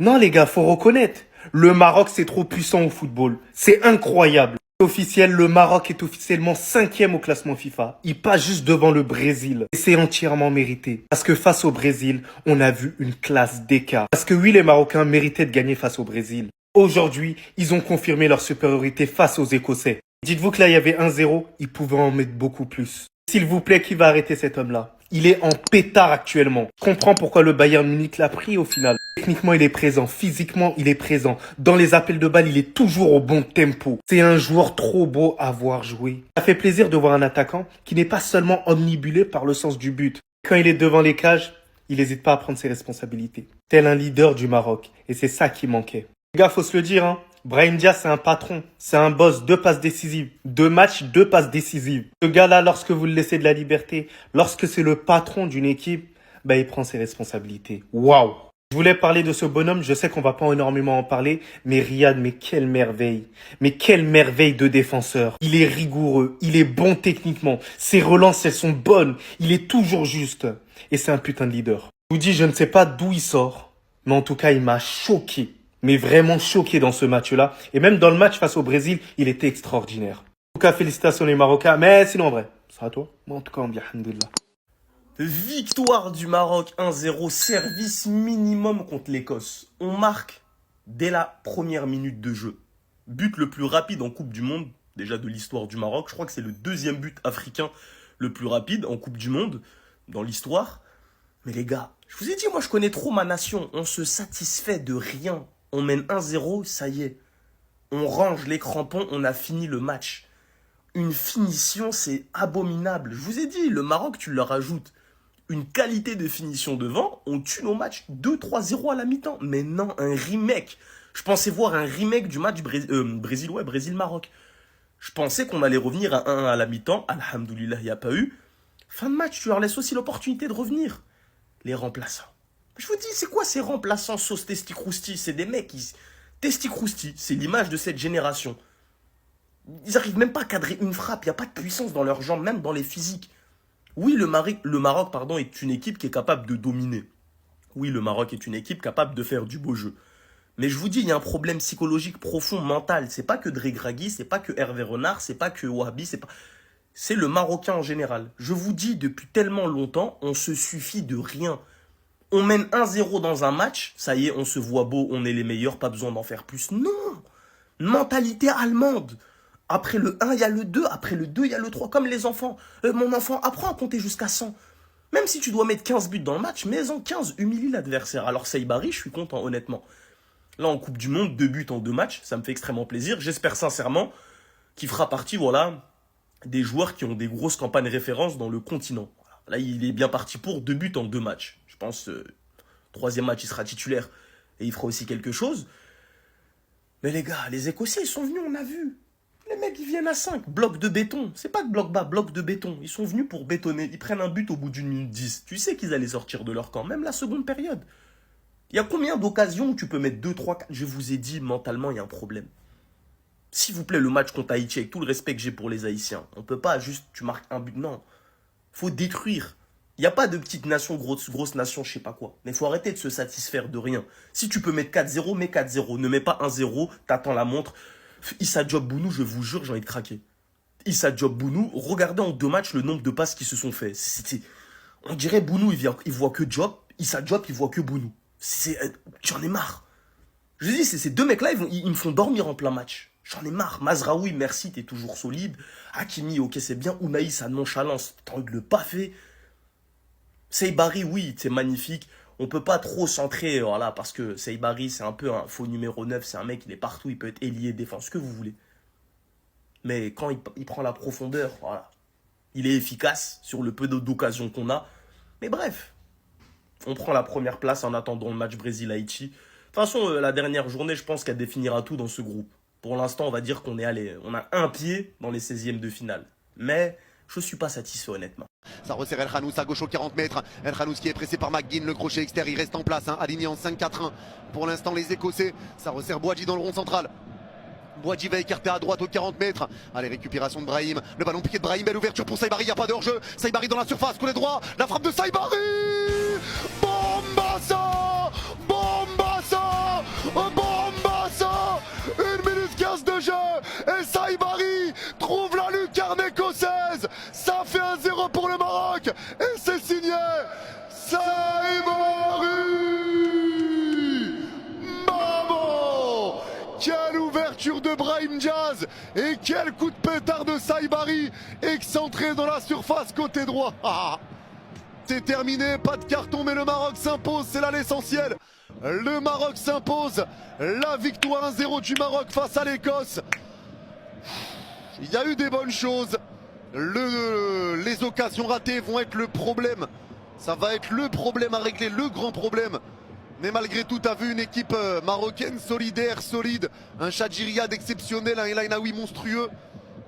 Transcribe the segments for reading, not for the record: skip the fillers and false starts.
Non les gars, faut reconnaître. Le Maroc, c'est trop puissant au football. C'est incroyable. Officiel, le Maroc est officiellement 5e au classement FIFA. Il passe juste devant le Brésil. Et c'est entièrement mérité. Parce que face au Brésil, on a vu une classe d'écart. Parce que oui, les Marocains méritaient de gagner face au Brésil. Aujourd'hui, ils ont confirmé leur supériorité face aux Écossais. Dites-vous que là, il y avait 1-0, ils pouvaient en mettre beaucoup plus. S'il vous plaît, qui va arrêter cet homme-là? Il est en pétard actuellement. Je comprends pourquoi le Bayern Munich l'a pris au final. Techniquement, il est présent. Physiquement, il est présent. Dans les appels de balle, il est toujours au bon tempo. C'est un joueur trop beau à voir jouer. Ça fait plaisir de voir un attaquant qui n'est pas seulement omnibulé par le sens du but. Quand il est devant les cages, il n'hésite pas à prendre ses responsabilités. Tel un leader du Maroc. Et c'est ça qui manquait. Les gars, faut se le dire, hein. Brahim Diaz, c'est un patron, c'est un boss, 2 passes décisives, 2 matchs, 2 passes décisives. Ce gars-là, lorsque vous le laissez de la liberté, lorsque c'est le patron d'une équipe, il prend ses responsabilités. Waouh! Je voulais parler de ce bonhomme, je sais qu'on va pas énormément en parler, mais Riyad, mais quelle merveille! Mais quelle merveille de défenseur! Il est rigoureux, il est bon techniquement, ses relances, elles sont bonnes, il est toujours juste. Et c'est un putain de leader. Je vous dis, je ne sais pas d'où il sort, mais en tout cas, il m'a choqué. Mais vraiment choqué dans ce match-là. Et même dans le match face au Brésil, il était extraordinaire. En tout cas, félicitations les Marocains. Mais sinon, en vrai, ça à toi. Moi, en tout cas, on dit alhamdoulilah. Victoire du Maroc 1-0, service minimum contre l'Écosse. On marque dès la première minute de jeu. But le plus rapide en Coupe du Monde, déjà de l'histoire du Maroc. Je crois que c'est le 2e but africain le plus rapide en Coupe du Monde, dans l'histoire. Mais les gars, je vous ai dit, moi je connais trop ma nation. On se satisfait de rien. On mène 1-0, ça y est. On range les crampons, on a fini le match. Une finition, c'est abominable. Je vous ai dit, le Maroc, tu leur ajoutes une qualité de finition devant, on tue nos matchs 2-3-0 à la mi-temps. Mais non, un remake. Je pensais voir un remake du match Brésil-Maroc. Je pensais qu'on allait revenir à 1 à la mi-temps. Alhamdoulilah, il n'y a pas eu. Fin de match, tu leur laisses aussi l'opportunité de revenir. Les remplaçants. Je vous dis, c'est quoi ces remplaçants sauce Testi-Crousti? C'est des mecs qui... Testi-Crousti, c'est l'image de cette génération. Ils n'arrivent même pas à cadrer une frappe. Il n'y a pas de puissance dans leurs jambes, même dans les physiques. Oui, le Maroc, est une équipe qui est capable de dominer. Oui, le Maroc est une équipe capable de faire du beau jeu. Mais je vous dis, il y a un problème psychologique profond, mental. C'est pas que Dre c'est pas que Hervé Renard, c'est pas que Wahabi, c'est le Marocain en général. Je vous dis, depuis tellement longtemps, on se suffit de rien. On mène 1-0 dans un match, ça y est, on se voit beau, on est les meilleurs, pas besoin d'en faire plus. Non! Mentalité allemande. Après le 1, il y a le 2, après le 2, il y a le 3, comme les enfants. Mon enfant, apprends à compter jusqu'à 100. Même si tu dois mettre 15 buts dans le match, mets-en 15, humilie l'adversaire. Alors Saïbari, je suis content, honnêtement. Là, en Coupe du Monde, 2 buts en 2 matchs, ça me fait extrêmement plaisir. J'espère sincèrement qu'il fera partie, des joueurs qui ont des grosses campagnes références dans le continent. Là, il est bien parti pour 2 buts en 2 matchs. Je pense, 3e match, il sera titulaire et il fera aussi quelque chose. Mais les gars, les Écossais, ils sont venus, on a vu. Les mecs, ils viennent à 5, bloc de béton. C'est pas de bloc bas, bloc de béton. Ils sont venus pour bétonner. Ils prennent un but au bout d'une minute 10. Tu sais qu'ils allaient sortir de leur camp, même la seconde période. Il y a combien d'occasions où tu peux mettre 2, 3, 4? Je vous ai dit, mentalement, il y a un problème. S'il vous plaît, le match contre Haïti, avec tout le respect que j'ai pour les Haïtiens, on peut pas juste, tu marques un but. Non, faut détruire. Il n'y a pas de petite nation, grosse nation, je sais pas quoi. Mais il faut arrêter de se satisfaire de rien. Si tu peux mettre 4-0, mets 4-0. Ne mets pas 1-0, t'attends la montre. Issa Diop Bounou, je vous jure, j'ai envie de craquer. Issa Diop Bounou, regardez en 2 matchs le nombre de passes qui se sont faits. On dirait Bounou, il voit que Diop. Issa Diop, il voit que Bounou. J'en ai marre. Je dis, ces 2 mecs-là, ils me font dormir en plein match. J'en ai marre. Mazraoui, merci, t'es toujours solide. Hakimi, ok, c'est bien. Ounaï, sa nonchalance, t'as envie de le paffer. Saïbari, oui, c'est magnifique. On peut pas trop centrer, parce que Saïbari, c'est un peu un faux numéro 9. C'est un mec, il est partout, il peut être ailier, défense, ce que vous voulez. Mais quand il prend la profondeur, il est efficace sur le peu d'occasions qu'on a. Mais bref, on prend la première place en attendant le match Brésil-Haïti. De toute façon, la dernière journée, je pense qu'elle définira tout dans ce groupe. Pour l'instant, on va dire qu'on est allé, on a un pied dans les 16e de finale. Mais je suis pas satisfait, honnêtement. Ça resserre El Khanous à gauche aux 40 mètres. El Khanous qui est pressé par McGinn, le crochet extérieur, il reste en place, aligné en 5-4-1. Pour l'instant, les Écossais, ça resserre Bouadji dans le rond central. Bouadji va écarter à droite aux 40 mètres. Allez, récupération de Brahim. Le ballon piqué de Brahim, belle ouverture pour Saïbari, il n'y a pas de hors-jeu. Saïbari dans la surface, côté droit. La frappe de Saïbari. Bombassa, Bombassa. Quel coup de pétard de Saibari, excentré dans la surface côté droit. C'est terminé, pas de carton, mais le Maroc s'impose, c'est là l'essentiel. Le Maroc s'impose, la victoire 1-0 du Maroc face à l'Écosse. Il y a eu des bonnes choses. Les occasions ratées vont être le problème. Ça va être le problème à régler, le grand problème. Mais malgré tout, tu as vu une équipe marocaine solidaire, solide. Un Chadjiriad exceptionnel, un El Ainaoui monstrueux.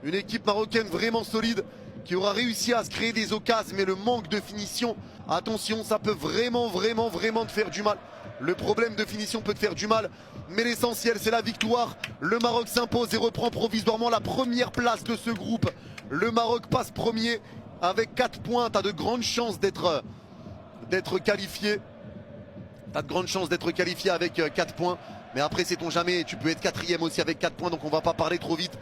Une équipe marocaine vraiment solide qui aura réussi à se créer des occasions. Mais le manque de finition, attention, ça peut vraiment te faire du mal. Le problème de finition peut te faire du mal. Mais l'essentiel, c'est la victoire. Le Maroc s'impose et reprend provisoirement la première place de ce groupe. Le Maroc passe premier avec 4 points. Tu as de grandes chances d'être qualifié. T'as de grandes chances d'être qualifié avec 4 points. Mais après, sait-on jamais, tu peux être 4e aussi avec 4 points. Donc on va pas parler trop vite.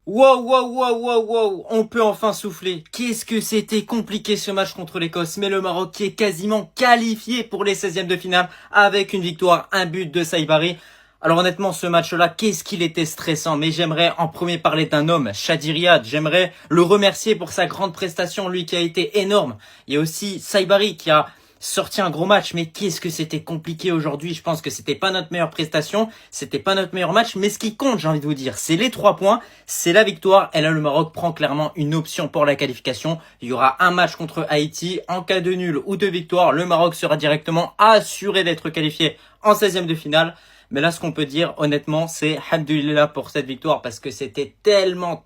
Wow, on peut enfin souffler. Qu'est-ce que c'était compliqué ce match contre l'Écosse. Mais le Maroc qui est quasiment qualifié pour les 16e de finale avec une victoire, un but de Saibari. Alors honnêtement, ce match-là, qu'est-ce qu'il était stressant. Mais j'aimerais en premier parler d'un homme, Chadjiriad. J'aimerais le remercier pour sa grande prestation, lui qui a été énorme. Il y a aussi Saibari qui a sorti un gros match, mais qu'est-ce que c'était compliqué aujourd'hui. Je pense que c'était pas notre meilleure prestation, c'était pas notre meilleur match, mais ce qui compte, j'ai envie de vous dire, c'est les 3 points, c'est la victoire, et là le Maroc prend clairement une option pour la qualification. Il y aura un match contre Haïti, en cas de nul ou de victoire, le Maroc sera directement assuré d'être qualifié en 16e de finale. Mais là, ce qu'on peut dire, honnêtement, c'est Alhamdoulilah pour cette victoire parce que c'était tellement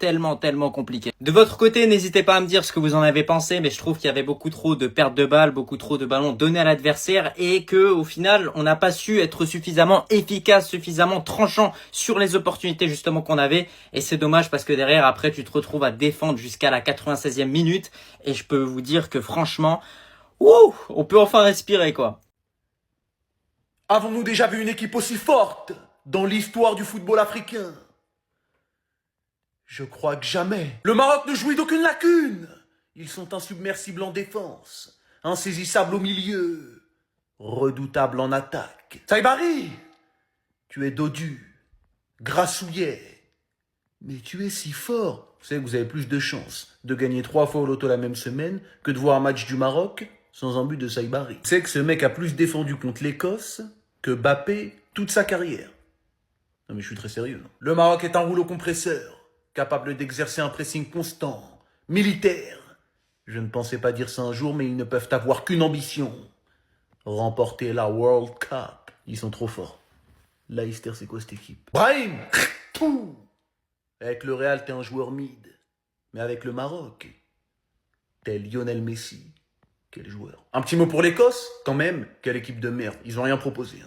compliqué. De votre côté, n'hésitez pas à me dire ce que vous en avez pensé, mais je trouve qu'il y avait beaucoup trop de pertes de balles, beaucoup trop de ballons donnés à l'adversaire et que, au final, on n'a pas su être suffisamment efficace, suffisamment tranchant sur les opportunités justement qu'on avait. Et c'est dommage parce que derrière, après, tu te retrouves à défendre jusqu'à la 96e minute. Et je peux vous dire que franchement, on peut enfin respirer, quoi. Avons-nous déjà vu une équipe aussi forte dans l'histoire du football africain? Je crois que jamais. Le Maroc ne jouit d'aucune lacune. Ils sont insubmersibles en défense, insaisissables au milieu, redoutables en attaque. Saibari, tu es dodu, grassouillet, mais tu es si fort. Vous savez que vous avez plus de chances de gagner 3 fois au loto la même semaine que de voir un match du Maroc sans un but de Saibari. C'est que ce mec a plus défendu contre l'Écosse que Mbappé toute sa carrière. Non mais je suis très sérieux. Le Maroc est un rouleau compresseur, capable d'exercer un pressing constant, militaire. Je ne pensais pas dire ça un jour, mais ils ne peuvent avoir qu'une ambition. Remporter la World Cup. Ils sont trop forts. Leicester, c'est quoi cette équipe? Brahim. Avec le Real, t'es un joueur mid. Mais avec le Maroc, t'es Lionel Messi. Quel joueur. Un petit mot pour l'Écosse, quand même, quelle équipe de merde. Ils ont rien proposé.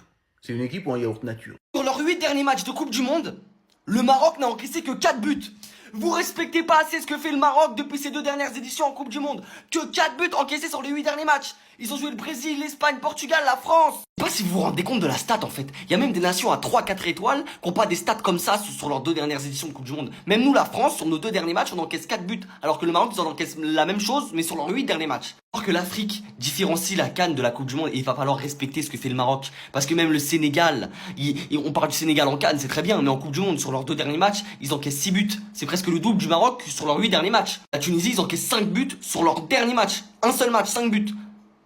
C'est une équipe ou un yaourt nature. Sur leurs 8 derniers matchs de Coupe du Monde, le Maroc n'a encaissé que 4 buts. Vous respectez pas assez ce que fait le Maroc depuis ces 2 dernières éditions en Coupe du Monde. Que 4 buts encaissés sur les 8 derniers matchs. Ils ont joué le Brésil, l'Espagne, Portugal, la France. Je sais pas si vous vous rendez compte de la stat en fait. Il y a même des nations à 3-4 étoiles qui n'ont pas des stats comme ça sur leurs 2 dernières éditions de Coupe du Monde. Même nous, la France, sur nos 2 derniers matchs, on encaisse 4 buts. Alors que le Maroc, ils en encaissent la même chose, mais sur leurs 8 derniers matchs. Alors que l'Afrique différencie la CAN de la Coupe du Monde et il va falloir respecter ce que fait le Maroc. Parce que même le Sénégal, on parle du Sénégal en CAN, c'est très bien, mais en Coupe du Monde, sur leurs 2 derniers matchs, ils encaissent 6 buts. C'est presque le double du Maroc sur leurs 8 derniers matchs. La Tunisie, ils encaissent 5 buts sur leur dernier match. Un seul match, 5 buts.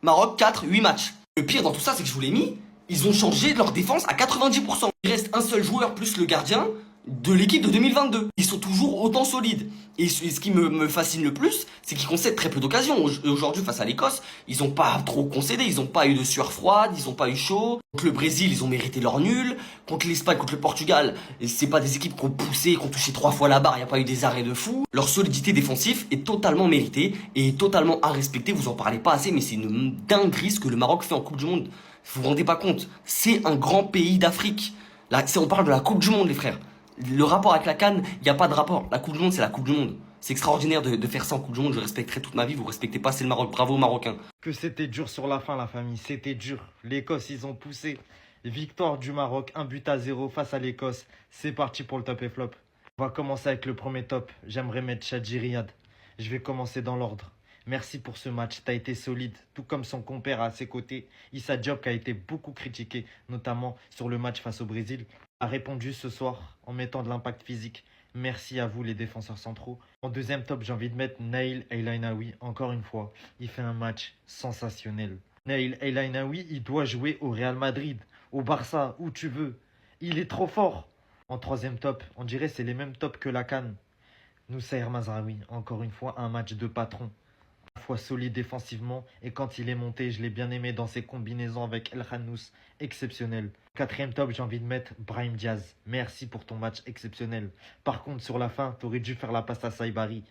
Maroc, 4, 8 matchs. Le pire dans tout ça, c'est que je vous l'ai mis, ils ont changé leur défense à 90%. Il reste un seul joueur plus le gardien de l'équipe de 2022. Ils sont toujours autant solides. Et ce qui me fascine le plus, c'est qu'ils concèdent très peu d'occasions. Aujourd'hui, face à l'Écosse, ils ont pas trop concédé. Ils ont pas eu de sueur froide, ils ont pas eu chaud. Contre le Brésil, ils ont mérité leur nul. Contre l'Espagne, contre le Portugal, c'est pas des équipes qui ont poussé, qui ont touché 3 fois la barre. Il n'y a pas eu des arrêts de fou. Leur solidité défensive est totalement méritée et totalement à respecter. Vous en parlez pas assez, mais c'est une dinguerie ce que le Maroc fait en Coupe du Monde. Vous vous rendez pas compte. C'est un grand pays d'Afrique. Là, on parle de la Coupe du Monde, les frères. Le rapport avec la CAN, il n'y a pas de rapport. La Coupe du Monde, c'est la Coupe du Monde. C'est extraordinaire de faire ça en Coupe du Monde. Je respecterai toute ma vie. Vous respectez pas, c'est le Maroc. Bravo, Marocains. Que c'était dur sur la fin, la famille. C'était dur. L'Écosse, ils ont poussé. Victoire du Maroc, 1-0 face à l'Écosse. C'est parti pour le top et flop. On va commencer avec le premier top. J'aimerais mettre Chadjiriad. Je vais commencer dans l'ordre. Merci pour ce match, t'as été solide, tout comme son compère à ses côtés. Issa Diop qui a été beaucoup critiqué, notamment sur le match face au Brésil, a répondu ce soir en mettant de l'impact physique. Merci à vous les défenseurs centraux. En deuxième top, j'ai envie de mettre Naïl El-Ainaoui. Encore une fois, il fait un match sensationnel. Naïl El-Ainaoui, il doit jouer au Real Madrid, au Barça, où tu veux. Il est trop fort. En troisième top, on dirait c'est les mêmes tops que la CAN. Noussair Mazraoui, encore une fois, un match de patron. À la fois solide défensivement et quand il est monté, je l'ai bien aimé dans ses combinaisons avec El Khannous, exceptionnel. Quatrième top, j'ai envie de mettre Brahim Diaz. Merci pour ton match exceptionnel. Par contre, sur la fin, tu aurais dû faire la passe à Saibari.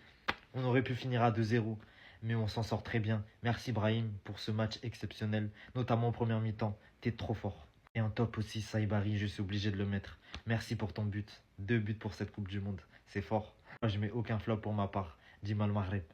On aurait pu finir à 2-0, mais on s'en sort très bien. Merci Brahim pour ce match exceptionnel, notamment en première mi-temps. T'es trop fort. Et en top aussi, Saibari, je suis obligé de le mettre. Merci pour ton but. 2 buts pour cette Coupe du Monde. C'est fort. Moi, je mets aucun flop pour ma part. Dis-moi le Maghreb.